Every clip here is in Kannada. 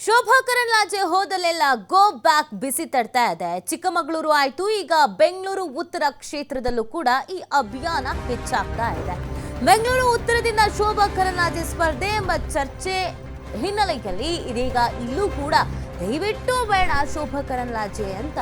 ಶೋಭಾ ಕರಂದ್ಲಾಜೆ ಹೋದಲ್ಲೆಲ್ಲ ಗೋ ಬ್ಯಾಕ್ ಬಿಸಿ ತಡ್ತಾ ಇದೆ. ಚಿಕ್ಕಮಗಳೂರು ಆಯ್ತು, ಈಗ ಬೆಂಗಳೂರು ಉತ್ತರ ಕ್ಷೇತ್ರದಲ್ಲೂ ಕೂಡ ಈ ಅಭಿಯಾನ ಹೆಚ್ಚಾಗ್ತಾ ಇದೆ. ಬೆಂಗಳೂರು ಉತ್ತರದಿಂದ ಶೋಭಾ ಕರಂದ್ಲಾಜೆ ಸ್ಪರ್ಧೆ ಎಂಬ ಚರ್ಚೆ ಹಿನ್ನೆಲೆಯಲ್ಲಿ ಇದೀಗ ಇಲ್ಲೂ ಕೂಡ ದಯವಿಟ್ಟು ಬೇಡ ಶೋಭಾ ಕರಂದ್ಲಾಜೆ ಅಂತ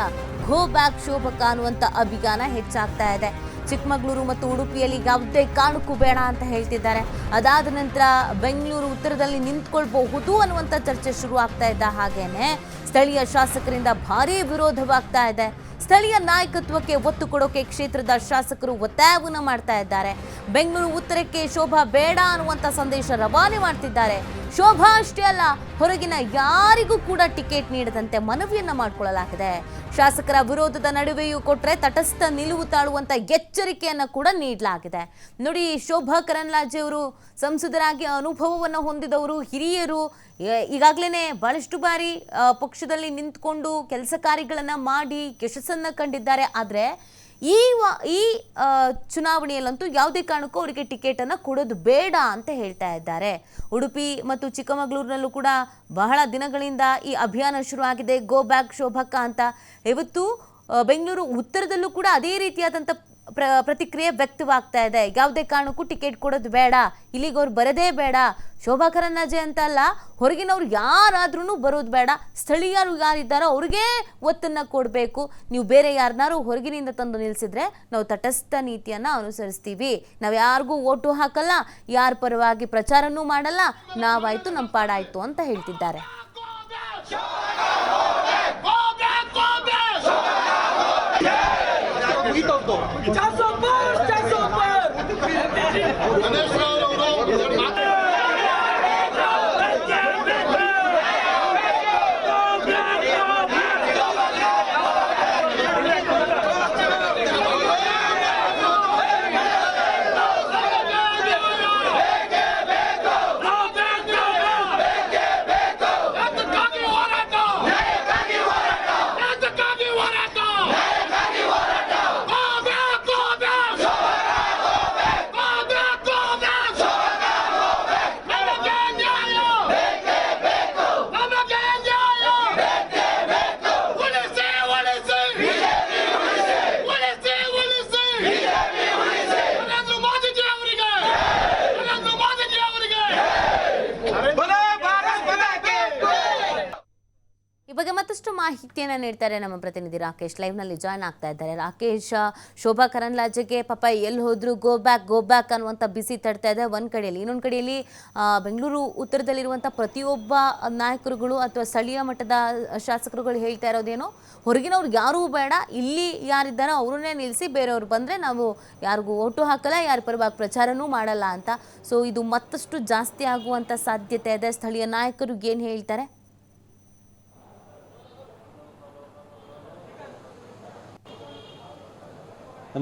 ಗೋ ಬ್ಯಾಕ್ ಶೋಭಕ ಅನ್ನುವಂತ ಅಭಿಯಾನ ಹೆಚ್ಚಾಗ್ತಾ ಇದೆ. ಚಿಕ್ಕಮಗಳೂರು ಮತ್ತು ಉಡುಪಿಯಲ್ಲಿ ಯಾವುದೇ ಕಾರಣಕ್ಕೂ ಬೇಡ ಅಂತ ಹೇಳ್ತಿದ್ದಾರೆ. ಅದಾದ ನಂತರ ಬೆಂಗಳೂರು ಉತ್ತರದಲ್ಲಿ ನಿಂತ್ಕೊಳ್ಬಹುದು ಅನ್ನುವಂಥ ಚರ್ಚೆ ಶುರು ಆಗ್ತಾ ಇದ್ದ ಹಾಗೇನೆ ಸ್ಥಳೀಯ ಶಾಸಕರಿಂದ ಭಾರೀ ವಿರೋಧವಾಗ್ತಾ ಇದೆ. ಸ್ಥಳೀಯ ನಾಯಕತ್ವಕ್ಕೆ ಒತ್ತು ಕೊಡೋಕೆ ಕ್ಷೇತ್ರದ ಶಾಸಕರು ಒತ್ತಾಯವನ್ನು ಮಾಡ್ತಾ ಇದ್ದಾರೆ. ಬೆಂಗಳೂರು ಉತ್ತರಕ್ಕೆ ಶೋಭಾ ಬೇಡ ಅನ್ನುವಂಥ ಸಂದೇಶ ರವಾನೆ ಮಾಡ್ತಿದ್ದಾರೆ. ಶೋಭಾ ಅಷ್ಟೇ ಅಲ್ಲ, ಹೊರಗಿನ ಯಾರಿಗೂ ಕೂಡ ಟಿಕೆಟ್ ನೀಡದಂತೆ ಮನವಿಯನ್ನ ಮಾಡಿಕೊಳ್ಳಲಾಗಿದೆ. ಶಾಸಕರ ವಿರೋಧದ ನಡುವೆಯೂ ಕೊಟ್ಟರೆ ತಟಸ್ಥ ನಿಲುವು ತಾಳುವಂತ ಎಚ್ಚರಿಕೆಯನ್ನ ಕೂಡ ನೀಡಲಾಗಿದೆ. ನೋಡಿ, ಶೋಭಾ ಕರಂದ್ಲಾಜೆ ಅವರು ಸಂಸದರಾಗಿ ಅನುಭವವನ್ನು ಹೊಂದಿದವರು, ಹಿರಿಯರು, ಈಗಾಗಲೇ ಬಹಳಷ್ಟು ಬಾರಿ ಪಕ್ಷದಲ್ಲಿ ನಿಂತ್ಕೊಂಡು ಕೆಲಸ ಕಾರ್ಯಗಳನ್ನು ಮಾಡಿ ಯಶಸ್ಸನ್ನು ಕಂಡಿದ್ದಾರೆ. ಆದರೆ ಈ ಚುನಾವಣೆಯಲ್ಲಂತೂ ಯಾವುದೇ ಕಾರಣಕ್ಕೂ ಅವರಿಗೆ ಟಿಕೆಟನ್ನು ಕೊಡೋದು ಬೇಡ ಅಂತ ಹೇಳ್ತಾ ಇದ್ದಾರೆ. ಉಡುಪಿ ಮತ್ತು ಚಿಕ್ಕಮಗಳೂರಿನಲ್ಲೂ ಕೂಡ ಬಹಳ ದಿನಗಳಿಂದ ಈ ಅಭಿಯಾನ ಶುರುವಾಗಿದೆ, ಗೋ ಬ್ಯಾಕ್ ಶೋಭಕ್ಕ ಅಂತ. ಇವತ್ತು ಬೆಂಗಳೂರು ಉತ್ತರದಲ್ಲೂ ಕೂಡ ಅದೇ ರೀತಿಯಾದಂಥ ಪ್ರತಿಕ್ರಿಯೆ ವ್ಯಕ್ತವಾಗ್ತಾ ಇದೆ. ಯಾವುದೇ ಕಾರಣಕ್ಕೂ ಟಿಕೆಟ್ ಕೊಡೋದು ಬೇಡ, ಇಲ್ಲಿಗೆ ಅವ್ರು ಬರೋದೇ ಬೇಡ. ಶೋಭಾ ಕರಂದ್ಲಾಜೆ ಅಂತ ಅಲ್ಲ, ಹೊರಗಿನವ್ರು ಯಾರಾದ್ರೂ ಬರೋದು ಬೇಡ, ಸ್ಥಳೀಯರು ಯಾರಿದ್ದಾರೋ ಅವ್ರಿಗೆ ಒತ್ತನ್ನು ಕೊಡಬೇಕು. ನೀವು ಬೇರೆ ಯಾರನ್ನಾರು ಹೊರಗಿನಿಂದ ತಂದು ನಿಲ್ಲಿಸಿದ್ರೆ ನಾವು ತಟಸ್ಥ ನೀತಿಯನ್ನು ಅನುಸರಿಸ್ತೀವಿ, ನಾವು ಯಾರಿಗೂ ಓಟು ಹಾಕಲ್ಲ, ಯಾರ ಪರವಾಗಿ ಪ್ರಚಾರನೂ ಮಾಡಲ್ಲ, ನಾವಾಯ್ತು ನಮ್ಮ ಪಾಡಾಯ್ತು ಅಂತ ಹೇಳ್ತಿದ್ದಾರೆ. ಈ ಬಗ್ಗೆ ಮತ್ತಷ್ಟು ಮಾಹಿತಿಯನ್ನು ನೀಡ್ತಾರೆ ನಮ್ಮ ಪ್ರತಿನಿಧಿ ರಾಕೇಶ್. ಲೈವ್ನಲ್ಲಿ ಜಾಯ್ನ್ ಆಗ್ತಾ ಇದ್ದಾರೆ. ರಾಕೇಶ್, ಶೋಭಾ ಕರಂದ್ಲಾಜೆಗೆ ಪಾಪ ಎಲ್ಲಿ ಹೋದ್ರು ಗೋ ಬ್ಯಾಕ್ ಅನ್ನುವಂಥ ಬಿಸಿ ತಡ್ತಾ ಇದೆ ಒಂದು ಕಡೆಯಲ್ಲಿ. ಇನ್ನೊಂದು ಕಡೆಯಲ್ಲಿ ಬೆಂಗಳೂರು ಉತ್ತರದಲ್ಲಿರುವಂಥ ಪ್ರತಿಯೊಬ್ಬ ನಾಯಕರುಗಳು ಅಥವಾ ಸ್ಥಳೀಯ ಮಟ್ಟದ ಶಾಸಕರುಗಳು ಹೇಳ್ತಾ ಇರೋದೇನೋ, ಹೊರಗಿನವ್ರು ಯಾರೂ ಬೇಡ, ಇಲ್ಲಿ ಯಾರಿದ್ದಾರೋ ಅವ್ರನ್ನೇ ನಿಲ್ಲಿಸಿ, ಬೇರೆಯವ್ರು ಬಂದರೆ ನಾವು ಯಾರಿಗೂ ಓಟು ಹಾಕಲ್ಲ, ಯಾರ ಪರವಾಗಿ ಪ್ರಚಾರನೂ ಮಾಡಲ್ಲ ಅಂತ. ಸೊ ಇದು ಮತ್ತಷ್ಟು ಜಾಸ್ತಿ ಆಗುವಂಥ ಸಾಧ್ಯತೆ ಇದೆ. ಸ್ಥಳೀಯ ನಾಯಕರು ಏನು ಹೇಳ್ತಾರೆ?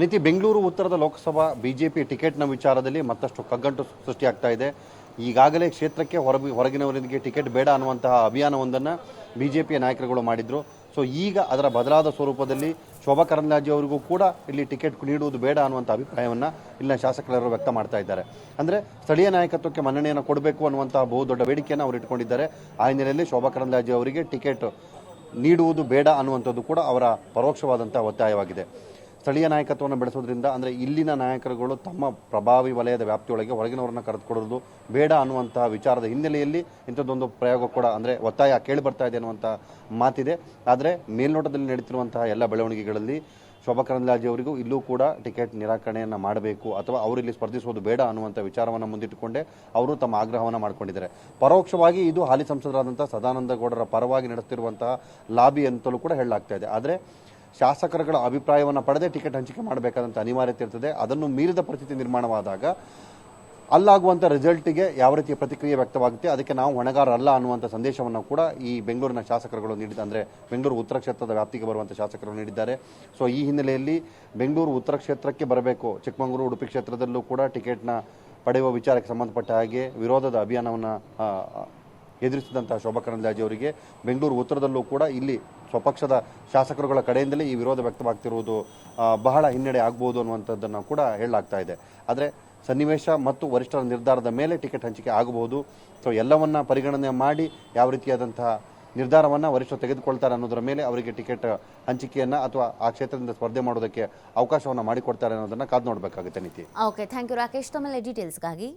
ನೀತಿ, ಬೆಂಗಳೂರು ಉತ್ತರದ ಲೋಕಸಭಾ ಬಿಜೆಪಿ ಟಿಕೆಟ್ನ ವಿಚಾರದಲ್ಲಿ ಮತ್ತಷ್ಟು ಕಗ್ಗಂಟು ಸೃಷ್ಟಿಯಾಗ್ತಾ ಇದೆ. ಈಗಾಗಲೇ ಕ್ಷೇತ್ರಕ್ಕೆ ಹೊರಗಿನವರಿಗೆ ಟಿಕೆಟ್ ಬೇಡ ಅನ್ನುವಂತಹ ಅಭಿಯಾನವೊಂದನ್ನು ಬಿಜೆಪಿಯ ನಾಯಕರುಗಳು ಮಾಡಿದ್ರು. ಸೊ ಈಗ ಅದರ ಬದಲಾದ ಸ್ವರೂಪದಲ್ಲಿ ಶೋಭಾ ಕರಂದ್ಲಾಜೆ ಅವರಿಗೂ ಕೂಡ ಇಲ್ಲಿ ಟಿಕೆಟ್ ನೀಡುವುದು ಬೇಡ ಅನ್ನುವಂಥ ಅಭಿಪ್ರಾಯವನ್ನು ಇಲ್ಲಿನ ಶಾಸಕರು ವ್ಯಕ್ತ ಮಾಡ್ತಾ ಇದ್ದಾರೆ. ಅಂದರೆ ಸ್ಥಳೀಯ ನಾಯಕತ್ವಕ್ಕೆ ಮನ್ನಣೆಯನ್ನು ಕೊಡಬೇಕು ಅನ್ನುವಂತಹ ಬಹುದೊಡ್ಡ ಬೇಡಿಕೆಯನ್ನು ಅವರು ಇಟ್ಕೊಂಡಿದ್ದಾರೆ. ಆ ಹಿನ್ನೆಲೆಯಲ್ಲಿ ಶೋಭಾ ಕರಂದ್ಲಾಜೆ ಅವರಿಗೆ ಟಿಕೆಟ್ ನೀಡುವುದು ಬೇಡ ಅನ್ನುವಂಥದ್ದು ಕೂಡ ಅವರ ಪರೋಕ್ಷವಾದಂಥ ಒತ್ತಾಯವಾಗಿದೆ. ಸ್ಥಳೀಯ ನಾಯಕತ್ವವನ್ನು ಬೆಳೆಸೋದ್ರಿಂದ, ಅಂದರೆ ಇಲ್ಲಿನ ನಾಯಕರುಗಳು ತಮ್ಮ ಪ್ರಭಾವಿ ವಲಯದ ವ್ಯಾಪ್ತಿಯೊಳಗೆ ಹೊರಗಿನವರನ್ನು ಕರೆದುಕೊಡೋದು ಬೇಡ ಅನ್ನುವಂತಹ ವಿಚಾರದ ಹಿನ್ನೆಲೆಯಲ್ಲಿ ಇಂಥದ್ದೊಂದು ಪ್ರಯೋಗ ಕೂಡ, ಅಂದರೆ ಒತ್ತಾಯ ಕೇಳಿ ಬರ್ತಾ ಇದೆ ಅನ್ನುವಂಥ ಮಾತಿದೆ. ಆದರೆ ಮೇಲ್ನೋಟದಲ್ಲಿ ನಡೀತಿರುವಂತಹ ಎಲ್ಲ ಬೆಳವಣಿಗೆಗಳಲ್ಲಿ ಶೋಭಾ ಕರಂದ್ಲಾಜೆ ಅವರಿಗೂ ಇಲ್ಲೂ ಕೂಡ ಟಿಕೆಟ್ ನಿರಾಕರಣೆಯನ್ನು ಮಾಡಬೇಕು ಅಥವಾ ಅವರಿಲ್ಲಿ ಸ್ಪರ್ಧಿಸುವುದು ಬೇಡ ಅನ್ನುವಂಥ ವಿಚಾರವನ್ನು ಮುಂದಿಟ್ಟುಕೊಂಡೇ ಅವರು ತಮ್ಮ ಆಗ್ರಹವನ್ನು ಮಾಡಿಕೊಂಡಿದ್ದಾರೆ. ಪರೋಕ್ಷವಾಗಿ ಇದು ಹಾಲಿ ಸಂಸದರಾದಂಥ ಸದಾನಂದ ಗೌಡರ ಪರವಾಗಿ ನಡೆಸುತ್ತಿರುವಂತಹ ಲಾಬಿ ಅಂತಲೂ ಕೂಡ ಹೇಳಲಾಗ್ತಾ ಇದೆ. ಆದರೆ ಶಾಸಕರುಗಳ ಅಭಿಪ್ರಾಯವನ್ನು ಪಡೆದೇ ಟಿಕೆಟ್ ಹಂಚಿಕೆ ಮಾಡಬೇಕಾದಂಥ ಅನಿವಾರ್ಯತೆ ಇರ್ತದೆ. ಅದನ್ನು ಮೀರಿದ ಪರಿಸ್ಥಿತಿ ನಿರ್ಮಾಣವಾದಾಗ ಅಲ್ಲಾಗುವಂಥ ರಿಸಲ್ಟಿಗೆ ಯಾವ ರೀತಿಯ ಪ್ರತಿಕ್ರಿಯೆ ವ್ಯಕ್ತವಾಗುತ್ತೆ, ಅದಕ್ಕೆ ನಾವು ಹೊಣೆಗಾರರಲ್ಲ ಅನ್ನುವಂಥ ಸಂದೇಶವನ್ನು ಕೂಡ ಈ ಬೆಂಗಳೂರಿನ ಶಾಸಕರುಗಳು ನೀಡಿದ್ದಾರೆ. ಅಂದರೆ ಬೆಂಗಳೂರು ಉತ್ತರ ಕ್ಷೇತ್ರದ ವ್ಯಾಪ್ತಿಗೆ ಬರುವಂಥ ಶಾಸಕರು ನೀಡಿದ್ದಾರೆ. ಸೊ ಈ ಹಿನ್ನೆಲೆಯಲ್ಲಿ ಬೆಂಗಳೂರು ಉತ್ತರ ಕ್ಷೇತ್ರಕ್ಕೆ ಬರಬೇಕು, ಚಿಕ್ಕಮಗಳೂರು ಉಡುಪಿ ಕ್ಷೇತ್ರದಲ್ಲೂ ಕೂಡ ಟಿಕೆಟ್ನ ಪಡೆಯುವ ವಿಚಾರಕ್ಕೆ ಸಂಬಂಧಪಟ್ಟ ಹಾಗೆ ವಿರೋಧದ ಅಭಿಯಾನವನ್ನು ಎದುರಿಸಿದಂತಹ ಶೋಭಾ ಕರಂದ್ಲಾಜೆ ಅವರಿಗೆ ಬೆಂಗಳೂರು ಉತ್ತರದಲ್ಲೂ ಕೂಡ ಇಲ್ಲಿ ಸ್ವಪಕ್ಷದ ಶಾಸಕರುಗಳ ಕಡೆಯಿಂದಲೇ ಈ ವಿರೋಧ ವ್ಯಕ್ತವಾಗ್ತಿರುವುದು ಬಹಳ ಹಿನ್ನಡೆ ಆಗ್ಬೋದು ಅನ್ನುವಂಥದ್ದನ್ನು ಕೂಡ ಹೇಳಲಾಗ್ತಾ ಇದೆ. ಆದರೆ ಸನ್ನಿವೇಶ ಮತ್ತು ವರಿಷ್ಠರ ನಿರ್ಧಾರದ ಮೇಲೆ ಟಿಕೆಟ್ ಹಂಚಿಕೆ ಆಗಬಹುದು. ಸೊ ಎಲ್ಲವನ್ನ ಪರಿಗಣನೆ ಮಾಡಿ ಯಾವ ರೀತಿಯಾದಂತಹ ನಿರ್ಧಾರವನ್ನು ವರಿಷ್ಠರು ತೆಗೆದುಕೊಳ್ತಾರೆ ಅನ್ನೋದರ ಮೇಲೆ ಅವರಿಗೆ ಟಿಕೆಟ್ ಹಂಚಿಕೆಯನ್ನು ಅಥವಾ ಆ ಕ್ಷೇತ್ರದಿಂದ ಸ್ಪರ್ಧೆ ಮಾಡೋದಕ್ಕೆ ಅವಕಾಶವನ್ನು ಮಾಡಿಕೊಡ್ತಾರೆ ಅನ್ನೋದನ್ನು ಕಾದು ನೋಡಬೇಕಾಗುತ್ತೆ ನೀತಿ. Okay, thank you Rakesh. ತಮ್ಮೆಲ್ಲ ಡೀಟೇಲ್ಸ್ಗಾಗಿ